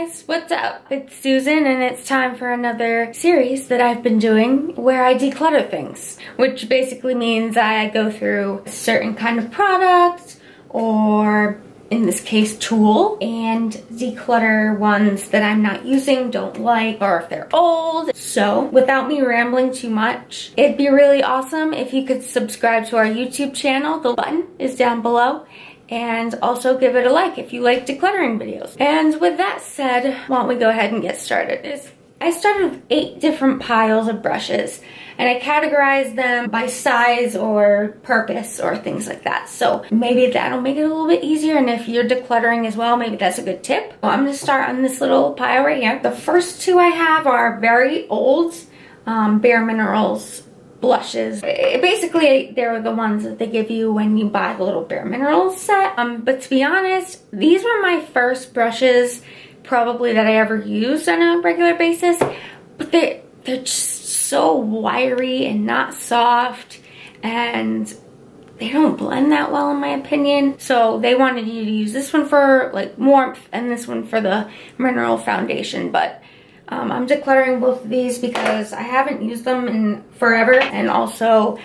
guys, what's up? It's Susan and it's time for another series that I've been doing where I declutter things, which basically means I go through a certain kind of product or in this case tool and declutter ones that I'm not using, don't like, or if they're old. So without me rambling too much, it'd be really awesome if you could subscribe to our YouTube channel. The button is down below. And also give it a like if you like decluttering videos. And with that said, why don't we go ahead and get started. I started with 8 different piles of brushes and I categorized them by size or purpose or things like that. So maybe that'll make it a little bit easier, and if you're decluttering as well, maybe that's a good tip. Well, I'm gonna start on this little pile right here. The first 2 I have are very old Bare Minerals blushes. Basically, they're the ones that they give you when you buy the little Bare Minerals set. But to be honest, these were my first brushes probably that I ever used on a regular basis. But they're just so wiry and not soft, and they don't blend that well in my opinion. So they wanted you to use this one for like warmth and this one for the mineral foundation. But I'm decluttering both of these because I haven't used them in forever, and also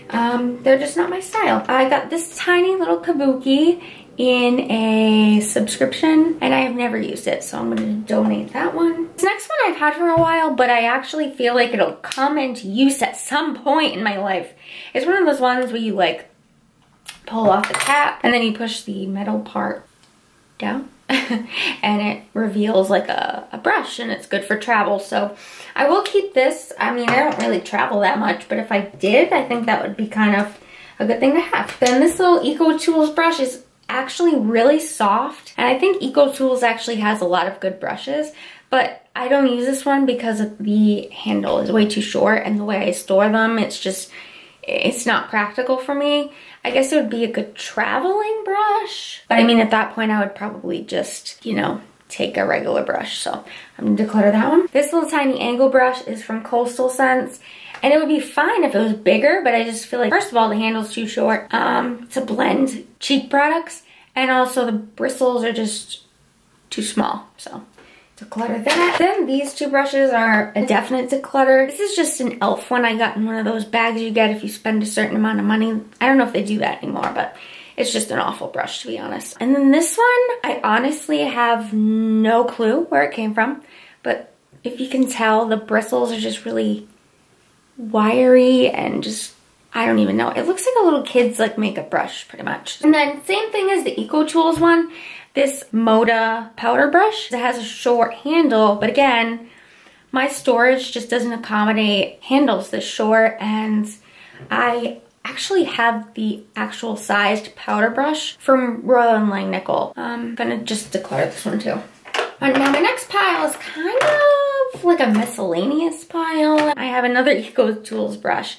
they're just not my style. I got this tiny little kabuki in a subscription and I have never used it, so I'm going to donate that one. This next one I've had for a while, but I actually feel like it'll come into use at some point in my life. It's one of those ones where you like pull off the cap and then you push the metal part down and it reveals like a brush, and it's good for travel. So I will keep this. I mean, I don't really travel that much, but if I did, I think that would be kind of a good thing to have. Then this little Eco Tools brush is actually really soft, and I think Eco Tools actually has a lot of good brushes, but I don't use this one because the handle is way too short, and the way I store them, it's not practical for me. I guess it would be a good traveling brush, but I mean, at that point I would probably just, you know, take a regular brush. So I'm gonna declutter that one. This little tiny angle brush is from Coastal Scents, and it would be fine if it was bigger, but I just feel like, first of all, the handle's too short to blend cheek products, and also the bristles are just too small. So declutter that. Then these 2 brushes are a definite declutter. This is just an e.l.f. one I got in one of those bags you get if you spend a certain amount of money. I don't know if they do that anymore, but it's just an awful brush, to be honest. And then this one, I honestly have no clue where it came from, but if you can tell, the bristles are just really wiry and just, I don't even know. It looks like a little kid's like makeup brush, pretty much. And then same thing as the Eco Tools one, this Moda powder brush. It has a short handle, but again, my storage just doesn't accommodate handles this short, and I actually have the actual sized powder brush from Royal and Langnickel. I'm gonna just declutter this one too. Now my next pile is kind of like a miscellaneous pile. I have another Eco Tools brush,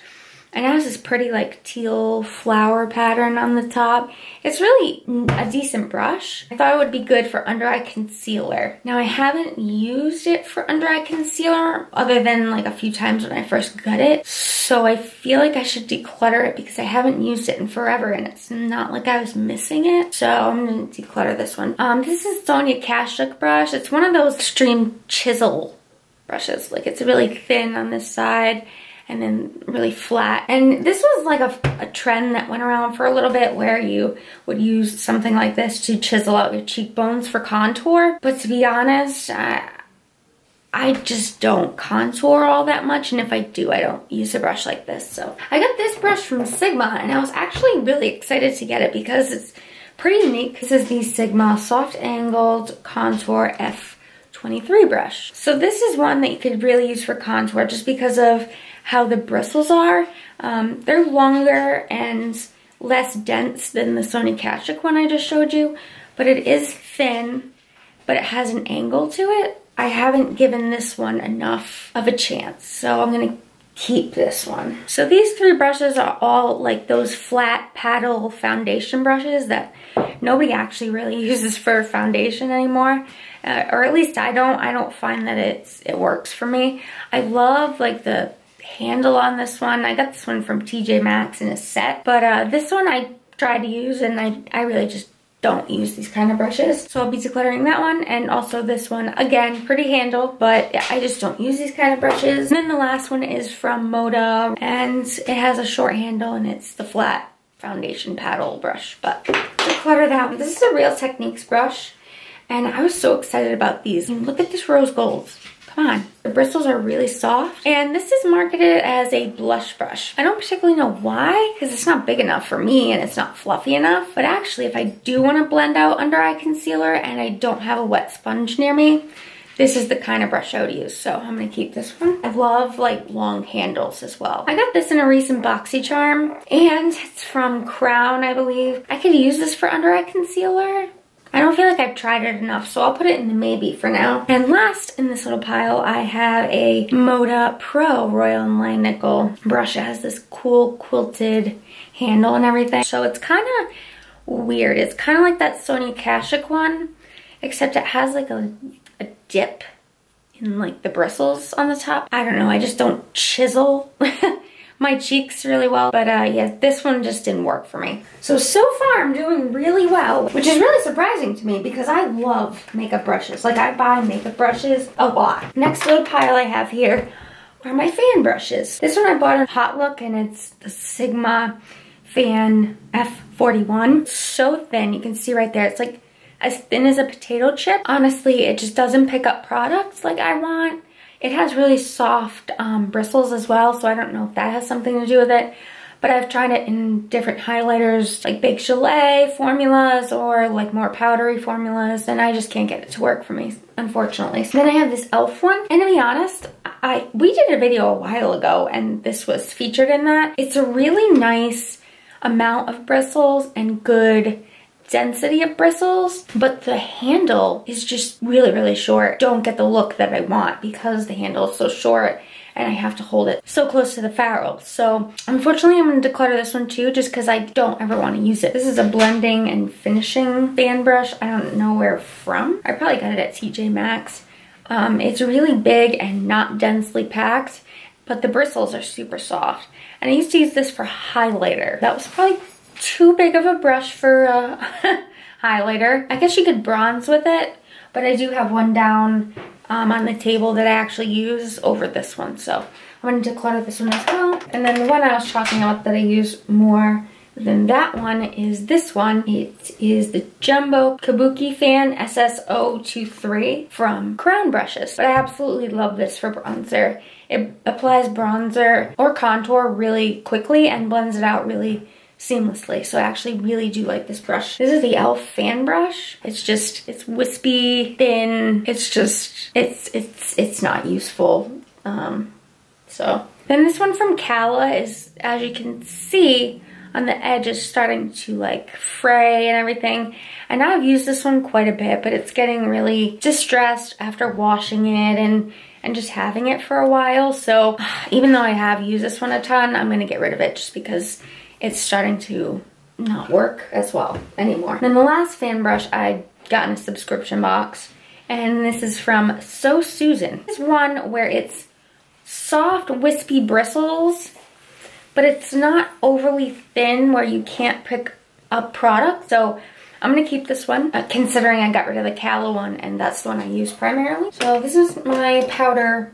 and it has this pretty like teal flower pattern on the top. It's really a decent brush. I thought it would be good for under eye concealer. Now I haven't used it for under eye concealer other than like a few times when I first got it. So I feel like I should declutter it because I haven't used it in forever, and it's not like I was missing it. So I'm gonna declutter this one. This is Sonia Kashuk brush. It's one of those extreme chisel brushes. Like, it's really thin on this side and then really flat. And this was like a trend that went around for a little bit where you would use something like this to chisel out your cheekbones for contour. But to be honest, I just don't contour all that much, and if I do, I don't use a brush like this. So I got this brush from Sigma, and I was actually really excited to get it because it's pretty unique. This is the Sigma Soft Angled Contour F23 brush. So this is one that you could really use for contour just because of how the bristles are. They're longer and less dense than the Sonia Kashuk one I just showed you, but it is thin, but it has an angle to it. I haven't given this one enough of a chance, so I'm gonna keep this one. So these 3 brushes are all like those flat paddle foundation brushes that nobody actually really uses for foundation anymore. Or at least I don't find that it works for me. I love like the handle on this one. I got this one from TJ Maxx in a set, but this one I tried to use and I really just don't use these kind of brushes. So I'll be decluttering that one, and also this one. Again, pretty handle, but I just don't use these kind of brushes. And then the last one is from Moda, and it has a short handle, and it's the flat foundation paddle brush. But declutter that one. This is a Real Techniques brush, and I was so excited about these. And look at this rose gold. Come on. The bristles are really soft, and this is marketed as a blush brush. I don't particularly know why, because it's not big enough for me and it's not fluffy enough. But actually, if I do want to blend out under eye concealer and I don't have a wet sponge near me, this is the kind of brush I would use. So I'm gonna keep this one. I love like long handles as well. I got this in a recent BoxyCharm, and it's from Crown, I believe. I could use this for under eye concealer. I don't feel like I've tried it enough, so I'll put it in the maybe for now. And last in this little pile, I have a Moda Pro Royal and Langnickel brush. It has this cool quilted handle and everything. So it's kind of weird. It's kind of like that Sonia Kashuk one, except it has like a dip in like the bristles on the top. I don't know, I just don't chisel my cheeks really well, but yeah, this one just didn't work for me. So far I'm doing really well, which is really surprising to me because I love makeup brushes. Like, I buy makeup brushes a lot. Next little pile I have here are my fan brushes. This one I bought at Hot Look, and it's the Sigma Fan F41. So thin, you can see right there, it's like as thin as a potato chip. Honestly, it just doesn't pick up products like I want. It has really soft bristles as well, so I don't know if that has something to do with it. But I've tried it in different highlighters, like Bake Gelée formulas or like more powdery formulas, and I just can't get it to work for me, unfortunately. So then I have this e.l.f. one, and to be honest, we did a video a while ago, and this was featured in that. It's a really nice amount of bristles and good density of bristles, but the handle is just really, really short. Don't get the look that I want because the handle is so short and I have to hold it so close to the ferrule. So unfortunately, I'm going to declutter this one too, just because I don't ever want to use it. This is a blending and finishing fan brush. I don't know where from. I probably got it at TJ Maxx. It's really big and not densely packed, but the bristles are super soft. And I used to use this for highlighter. That was probably too big of a brush for a highlighter. I guess you could bronze with it, but I do have one down on the table that I actually use over this one. So I'm going to declutter this one as well. And then the one I was talking about that I use more than that one is this one. It is the Jumbo Kabuki Fan SS023 from Crown Brushes. But I absolutely love this for bronzer. It applies bronzer or contour really quickly and blends it out really seamlessly. So I actually really do like this brush. This is the e.l.f. fan brush. It's wispy, thin. It's not useful. So then this one from Cala is, as you can see, on the edge is starting to like fray and everything. And I've used this one quite a bit, but it's getting really distressed after washing it and just having it for a while. So even though I have used this one a ton, I'm gonna get rid of it just because it's starting to not work as well anymore. Then the last fan brush I got in a subscription box, and this is from So Susan. This one where it's soft, wispy bristles, but it's not overly thin where you can't pick up product. So I'm gonna keep this one, considering I got rid of the Cala one, and that's the one I use primarily. So this is my powder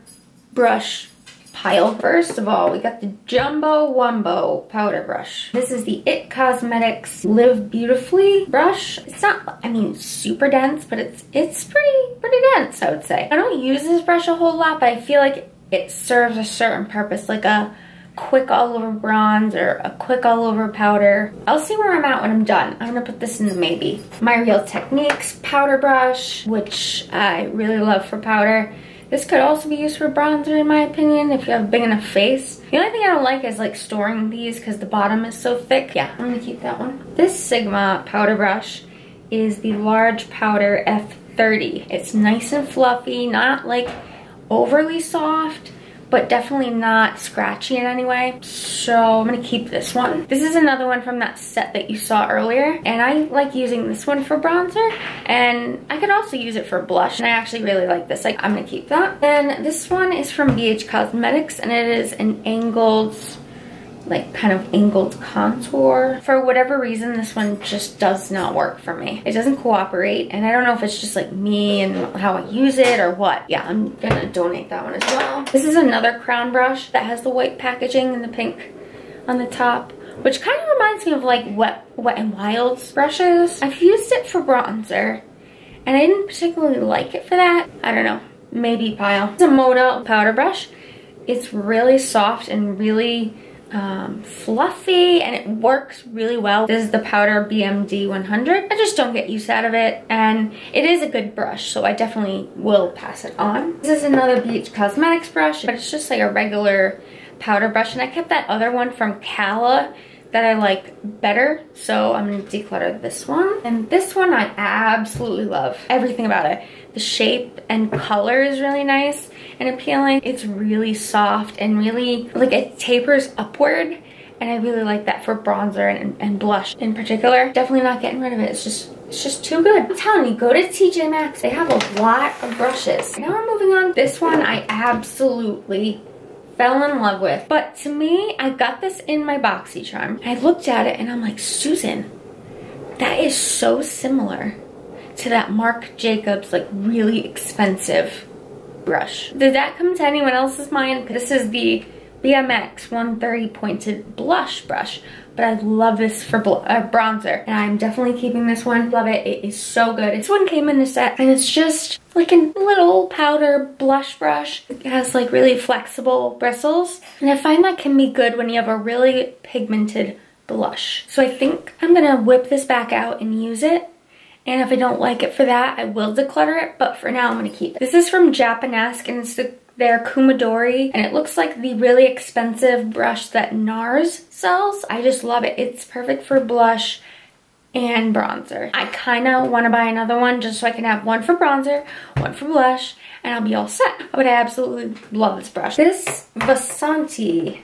brush pile. First of all, we got the Jumbo Wumbo powder brush. This is the IT Cosmetics Live Beautifully brush. It's not, I mean, super dense, but it's pretty dense, I would say. I don't use this brush a whole lot, but I feel like it serves a certain purpose, like a quick all over bronze or a quick all over powder. I'll see where I'm at when I'm done. I'm gonna put this in the maybe. My Real Techniques powder brush, which I really love for powder. This could also be used for bronzer, in my opinion, if you have a big enough face. The only thing I don't like is like storing these because the bottom is so thick. Yeah, I'm gonna keep that one. This Sigma powder brush is the Large Powder F30. It's nice and fluffy, not like overly soft, but definitely not scratchy in any way. So I'm gonna keep this one. This is another one from that set that you saw earlier, and I like using this one for bronzer, and I could also use it for blush, and I actually really like this. Like, I'm gonna keep that. And this one is from BH Cosmetics, and it is an angled like kind of angled contour. For whatever reason, this one just does not work for me. It doesn't cooperate, and I don't know if it's just like me and how I use it or what. Yeah, I'm gonna donate that one as well. This is another crown brush that has the white packaging and the pink on the top, which kind of reminds me of like Wet n Wild's brushes. I've used it for bronzer, and I didn't particularly like it for that. I don't know, maybe pile. It's a Moda powder brush. It's really soft and really fluffy, and it works really well. This is the powder BMD 100. I just don't get use out of it, and it is a good brush, so I definitely will pass it on. This is another Beach Cosmetics brush, but it's just like a regular powder brush, and I kept that other one from Cala that I like better, so I'm gonna declutter this one. And this one I absolutely love everything about it. The shape and color is really nice and appealing. It's really soft and really, like, it tapers upward, and I really like that for bronzer and blush in particular. Definitely not getting rid of it. It's just too good. I'm telling you, go to TJ Maxx. They have a lot of brushes. Now we're moving on. This one I absolutely fell in love with. But to me, I got this in my BoxyCharm. I looked at it and I'm like, Susan, that is so similar to that Marc Jacobs like really expensive brush. Did that come to anyone else's mind? This is the BMX 130 pointed blush brush, but I love this for bronzer, and I'm definitely keeping this one. Love it. It is so good. This one came in a set, and it's just like a little powder blush brush. It has like really flexible bristles, and I find that can be good when you have a really pigmented blush. So I think I'm gonna whip this back out and use it. And if I don't like it for that, I will declutter it, but for now I'm gonna keep it. This is from Japanesque, and it's their Kumadori, and it looks like the really expensive brush that NARS sells. I just love it. It's perfect for blush and bronzer. I kinda wanna buy another one just so I can have one for bronzer, one for blush, and I'll be all set. But I absolutely love this brush. This Vasanti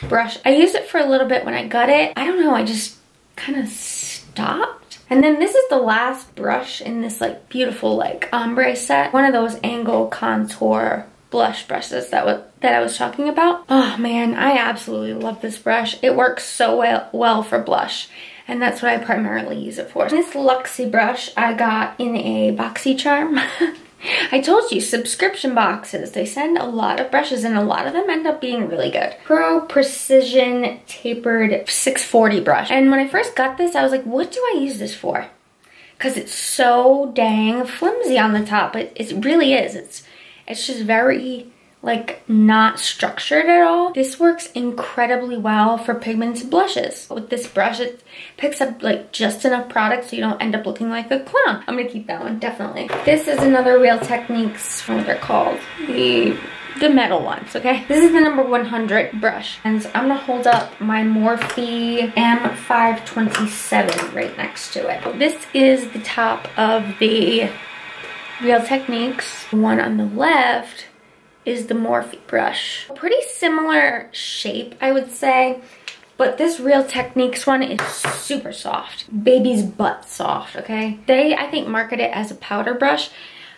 brush, I used it for a little bit when I got it. I don't know, I just kinda stopped. And then this is the last brush in this like beautiful like ombre set. One of those angle contour blush brushes that I was talking about. Oh man, I absolutely love this brush. It works so well for blush, and that's what I primarily use it for. This Luxie brush I got in a BoxyCharm. I told you, subscription boxes, they send a lot of brushes, and a lot of them end up being really good. Pro Precision Tapered 640 brush. And when I first got this, I was like, what do I use this for? Because it's so dang flimsy on the top. It really is. It's just very, like, not structured at all. This works incredibly well for pigmented blushes. With this brush, it picks up, like, just enough product so you don't end up looking like a clown. I'm gonna keep that one, definitely. This is another Real Techniques, what they're called, the metal ones, okay? This is the number 100 brush, and I'm gonna hold up my Morphe M527 right next to it. This is the top of the Real Techniques. The one on the left is the Morphe brush. Pretty similar shape, I would say, but this Real Techniques one is super soft. Baby's butt soft, okay? They, I think, market it as a powder brush,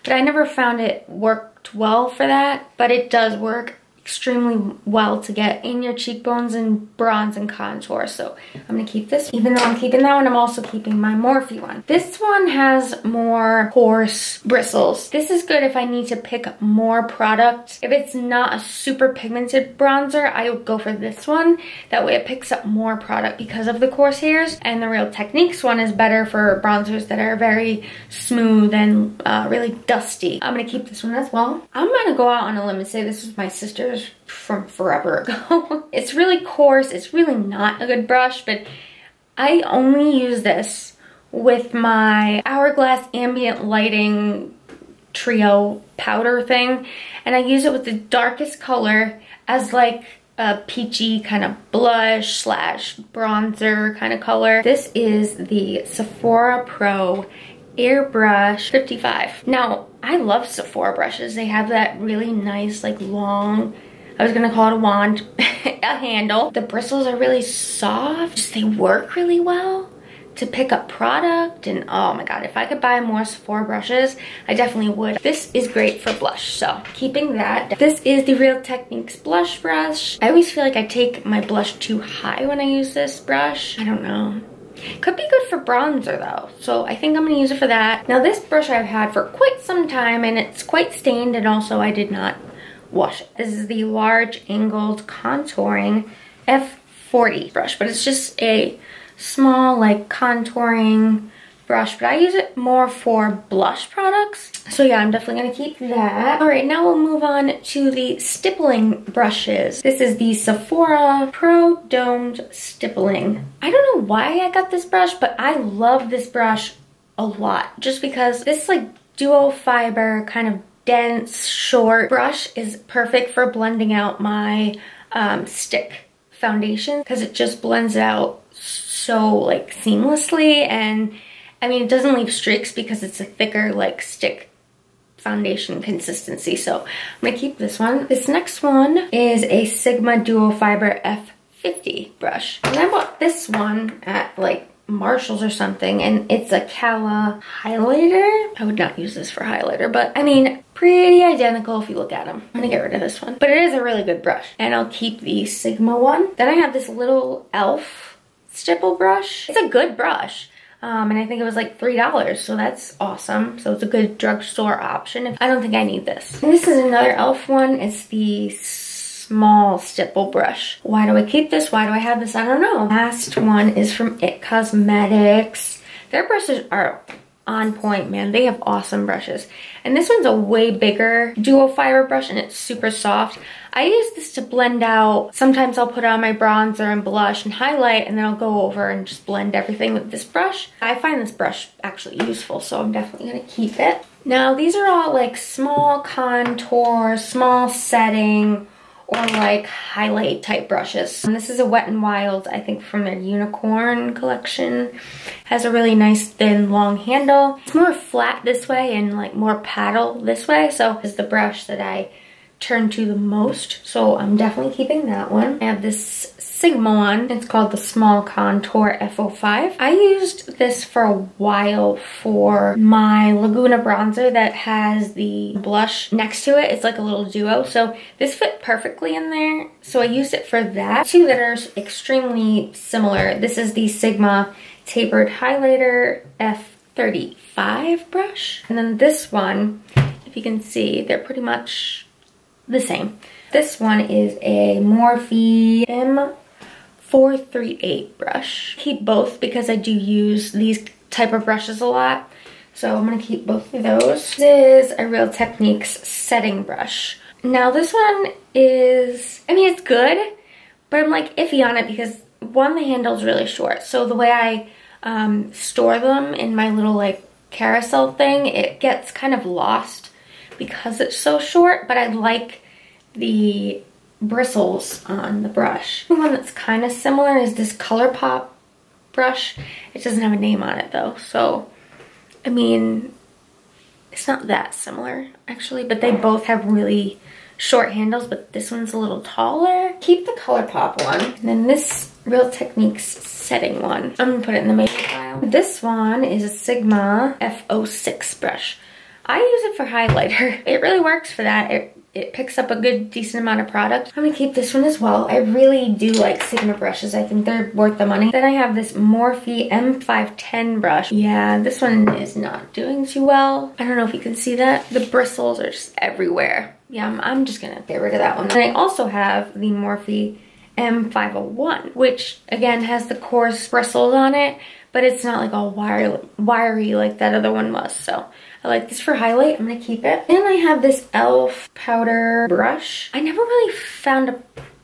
but I never found it worked well for that, but it does work extremely well to get in your cheekbones and bronze and contour. So I'm gonna keep this. Even though I'm keeping that one, I'm also keeping my Morphe one. This one has more coarse bristles. This is good if I need to pick more product. If it's not a super pigmented bronzer, I would go for this one. That way it picks up more product because of the coarse hairs. And the Real Techniques one is better for bronzers that are very smooth and really dusty. I'm gonna keep this one as well. I'm gonna go out on a limb and say this is my sister's from forever ago. It's really coarse. It's really not a good brush, but I only use this with my Hourglass Ambient Lighting Trio powder thing, and I use it with the darkest color as like a peachy kind of blush slash bronzer kind of color. This is the Sephora Pro Airbrush 55. Now, I love Sephora brushes. They have that really nice, like, long, I was gonna call it a wand, a handle. The bristles are really soft. Just, they work really well. to pick up product, and oh my god, if I could buy more Sephora brushes, I definitely would. This is great for blush, so keeping that. This is the Real Techniques blush brush. I always feel like I take my blush too high when I use this brush. I don't know. Could be good for bronzer though, so I think I'm gonna use it for that. Now this brush I've had for quite some time, and it's quite stained, and also I did not wash it. This is the Large Angled Contouring F40 brush, but it's just a small like contouring brush, but I use it more for blush products. So yeah, I'm definitely gonna keep that. All right, now we'll move on to the stippling brushes. This is the Sephora Pro Domed Stippling. I don't know why I got this brush, but I love this brush a lot, just because this like duo fiber kind of dense short brush is perfect for blending out my stick foundation, because it just blends out so like seamlessly, and I mean it doesn't leave streaks because it's a thicker like stick foundation consistency. So I'm gonna keep this one. This next one is a Sigma Duo Fiber F50 brush, and I bought this one at like Marshalls or something, and it's a Cala highlighter. I would not use this for highlighter, but I mean pretty identical if you look at them. I'm gonna get rid of this one, but it is a really good brush, and I'll keep the Sigma one. Then I have this little e.l.f. stipple brush. It's a good brush, and I think it was like $3, so that's awesome. So it's a good drugstore option. I don't think I need this. And this is another e.l.f. one. It's the small stipple brush. Why do I keep this? Why do I have this? I don't know. Last one is from It Cosmetics. Their brushes are on point, man. They have awesome brushes. And this one's a way bigger duo fiber brush, and it's super soft. I use this to blend out. Sometimes I'll put on my bronzer and blush and highlight, and then I'll go over and just blend everything with this brush. I find this brush actually useful, so I'm definitely gonna keep it. Now these are all like small contour, small setting, or like highlight type brushes. And this is a Wet n Wild, I think from their Unicorn collection. Has a really nice thin long handle. It's more flat this way and like more paddle this way, so this is the brush that I turn to the most, so I'm definitely keeping that one. I have this Sigma one. It's called the Small Contour F05. I used this for a while for my Laguna bronzer that has the blush next to it. It's like a little duo, so this fit perfectly in there, so I used it for that. Two that are extremely similar. This is the Sigma Tapered Highlighter F35 brush, and then this one, if you can see, they're pretty much the same. This one is a Morphe M438 brush. Keep both because I do use these type of brushes a lot, so I'm gonna keep both of those. This is a Real Techniques setting brush. Now this one is, I mean it's good, but I'm like iffy on it because one, the handle's really short, so the way I store them in my little like carousel thing, it gets kind of lost because it's so short, but I like the bristles on the brush. The one that's kind of similar is this ColourPop brush. It doesn't have a name on it though, so I mean it's not that similar actually, but they both have really short handles, but this one's a little taller. Keep the ColourPop one, and then this Real Techniques setting one, I'm gonna put it in the maybe pile. This one is a Sigma F06 brush. I use it for highlighter. It really works for that. It picks up a good decent amount of product. I'm gonna keep this one as well. I really do like Sigma brushes. I think they're worth the money. Then I have this Morphe M510 brush. Yeah, this one is not doing too well. I don't know if you can see that. The bristles are just everywhere. Yeah, I'm just gonna get rid of that one. And I also have the Morphe M501, which again has the coarse bristles on it, but it's not like all wiry like that other one was. So I like this for highlight. I'm gonna keep it. And I have this e.l.f. powder brush. I never really found a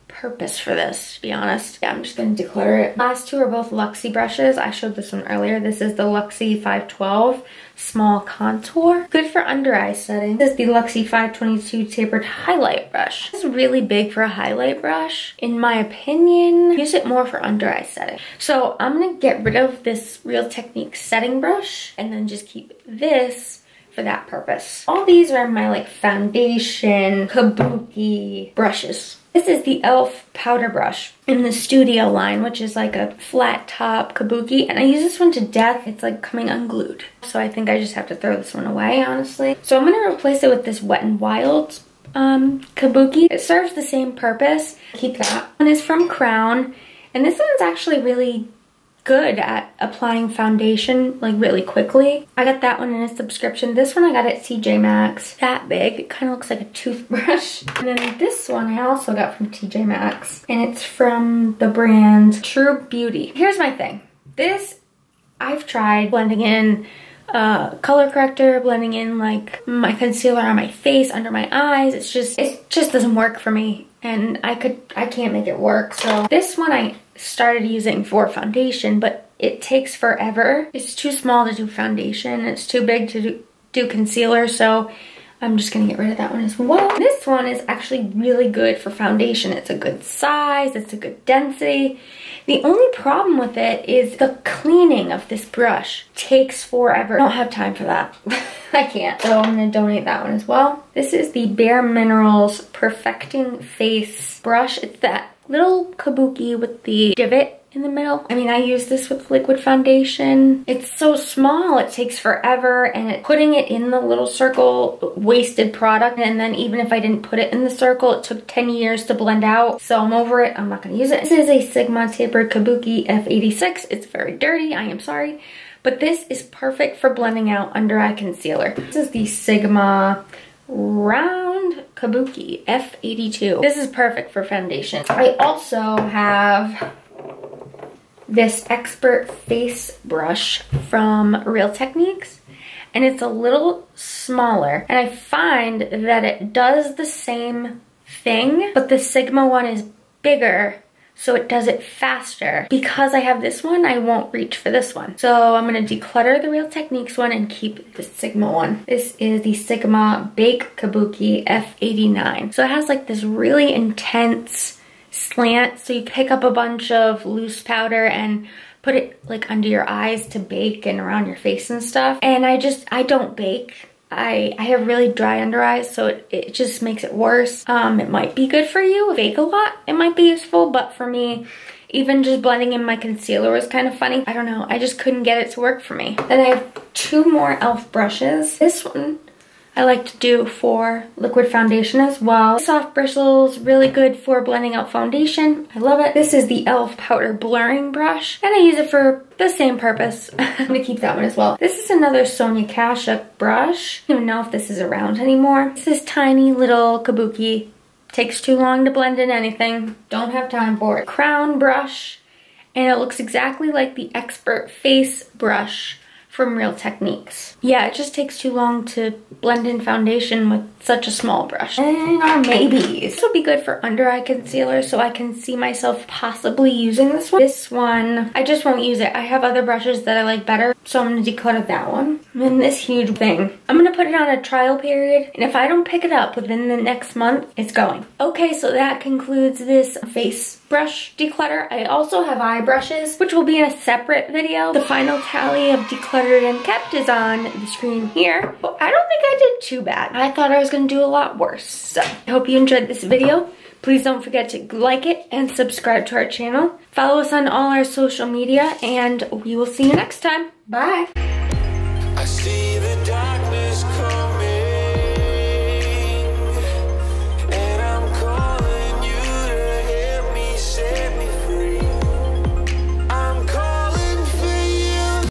purpose for this, to be honest. Yeah, I'm just gonna declutter it. Last two are both Luxie brushes. I showed this one earlier. This is the Luxie 512 Small Contour. Good for under eye setting. This is the Luxie 522 Tapered Highlight Brush. This is really big for a highlight brush. In my opinion, use it more for under eye setting. So I'm gonna get rid of this Real Techniques setting brush and then just keep this for that purpose. All these are my like foundation kabuki brushes. This is the e.l.f. powder brush in the Studio line, which is like a flat top kabuki, and I use this one to death. It's like coming unglued. So I think I just have to throw this one away, honestly. So I'm gonna replace it with this Wet n Wild kabuki. It serves the same purpose. Keep that. One is from Crown, and this one's actually really good at applying foundation like really quickly. I got that one in a subscription. This one I got at TJ Maxx. That big. It kind of looks like a toothbrush. And then this one I also got from TJ Maxx, and it's from the brand True Beauty. Here's my thing. This I've tried blending in color corrector, blending in like my concealer on my face, under my eyes. It just doesn't work for me, and I can't make it work. So this one I started using for foundation, but it takes forever. It's too small to do foundation. It's too big to do concealer, so I'm just gonna get rid of that one as well. This one is actually really good for foundation. It's a good size, it's a good density. The only problem with it is the cleaning of this brush takes forever. I don't have time for that. I can't, so I'm gonna donate that one as well. This is the Bare Minerals Perfecting Face brush. It's that little kabuki with the divot in the middle. I mean, I use this with liquid foundation. It's so small, it takes forever, and putting it in the little circle wasted product. And then even if I didn't put it in the circle, it took 10 years to blend out. So I'm over it, I'm not gonna use it. This is a Sigma Tapered Kabuki F86. It's very dirty, I am sorry. But this is perfect for blending out under eye concealer. This is the Sigma Round Kabuki F82. This is perfect for foundation. I also have this Expert Face Brush from Real Techniques, and it's a little smaller, and I find that it does the same thing, but the Sigma one is bigger, so it does it faster. Because I have this one, I won't reach for this one. So I'm gonna declutter the Real Techniques one and keep the Sigma one. This is the Sigma Bake Kabuki F89. So it has like this really intense slant, so you pick up a bunch of loose powder and put it like under your eyes to bake and around your face and stuff. And I don't bake. I have really dry under eyes, so it just makes it worse. It might be good for you. Bake a lot, it might be useful, but for me, even just blending in my concealer was kind of funny. I don't know, I just couldn't get it to work for me. Then I have two more e.l.f. brushes. This one I like to do for liquid foundation as well. Soft bristles, really good for blending out foundation. I love it. This is the e.l.f. Powder Blurring Brush, and I use it for the same purpose. I'm gonna keep that one as well. This is another Sonia Kashuk brush. I don't even know if this is around anymore. This is tiny little kabuki. Takes too long to blend in anything. Don't have time for it. Crown brush, and it looks exactly like the Expert Face brush from Real Techniques. Yeah, it just takes too long to blend in foundation with such a small brush. And our maybes. This will be good for under eye concealer, so I can see myself possibly using this one. This one, I just won't use it. I have other brushes that I like better, so I'm gonna declutter that one. And then this huge thing. I'm gonna put it on a trial period, and if I don't pick it up within the next month, it's going. Okay, so that concludes this face brush declutter. I also have eye brushes, which will be in a separate video. The final tally of decluttered and kept is on the screen here. But I don't think I did too bad. I thought I was gonna do a lot worse. So I hope you enjoyed this video. Please don't forget to like it and subscribe to our channel. Follow us on all our social media, and we will see you next time. Bye.